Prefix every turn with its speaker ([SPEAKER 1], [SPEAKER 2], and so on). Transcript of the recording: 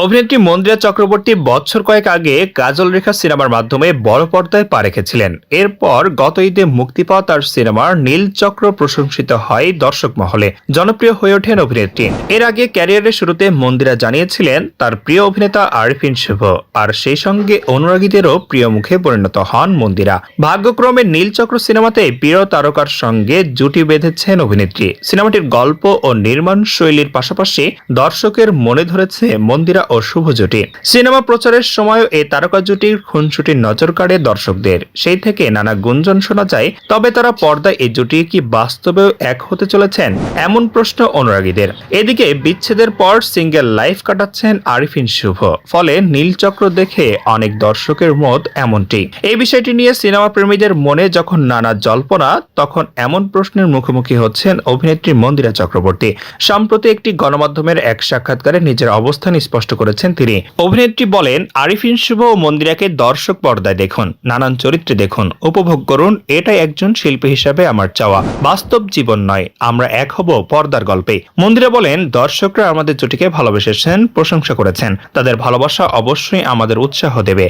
[SPEAKER 1] অভিনেত্রী মন্দিরা চক্রবর্তী বছর কয়েক আগে কাজল রেখা সিনেমার মাধ্যমে বড় পর্দায় পা রেখেছিলেন। এরপর গত ঈদে মুক্তি পাওয়া তার সিনেমার নীলচক্র প্রশংসিত হয় দর্শক মহলে, জনপ্রিয় হয়ে ওঠেন অভিনেত্রী। এর আগে ক্যারিয়ারের শুরুতে মন্দিরা জানিয়েছিলেন তার প্রিয় অভিনেতা আরিফিন শুভ, আর সেই সঙ্গে অনুরাগীদেরও প্রিয় মুখে পরিণত হন মন্দিরা। ভাগ্যক্রমে নীলচক্র সিনেমাতে প্রিয় তারকার সঙ্গে জুটি বেঁধেছেন অভিনেত্রী। সিনেমাটির গল্প ও নির্মাণ শৈলীর পাশাপাশি দর্শকের মনে ধরেছে মন্দিরা ও শুভ জুটি। সিনেমা প্রচারের সময়ও এই তারকা জুটির খুনসুটির নজর কাড়ে দর্শকদের। সেই থেকে নানা গুঞ্জন শোনা যায়, তবে তারা পর্দায় এই জুটি কি বাস্তবেও এক হতে চলেছেন, এমন প্রশ্ন অনুরাগীদের। এদিকে বিচ্ছেদের পর সিঙ্গেল লাইফ কাটাচ্ছেন আরিফিন শুভ, ফলে নীলচক্র দেখে অনেক দর্শকের মত এমনটি। এই বিষয়টি নিয়ে সিনেমা প্রেমীদের মনে যখন নানা জল্পনা, তখন এমন প্রশ্নের মুখোমুখি হচ্ছেন অভিনেত্রী মন্দিরা চক্রবর্তী। সম্প্রতি একটি গণমাধ্যমের এক সাক্ষাৎকারে নিজের অবস্থান স্পষ্ট করেছেন তিনি। অভিনেত্রী বলেন, আরিফিন শুভ ও মন্দিরাকে দর্শক পর্দায় দেখুন, নানান চরিত্রে দেখুন, উপভোগ করুন। এটাই একজন শিল্পী হিসাবে আমার চাওয়া, বাস্তব জীবন নয়। আমরা এক হব পর্দার গল্পে। মন্দিরা বলেন, দর্শকরা আমাদের জুটিকে ভালোবেসেছেন, প্রশংসা করেছেন। তাদের ভালোবাসা অবশ্যই আমাদের উৎসাহ দেবে।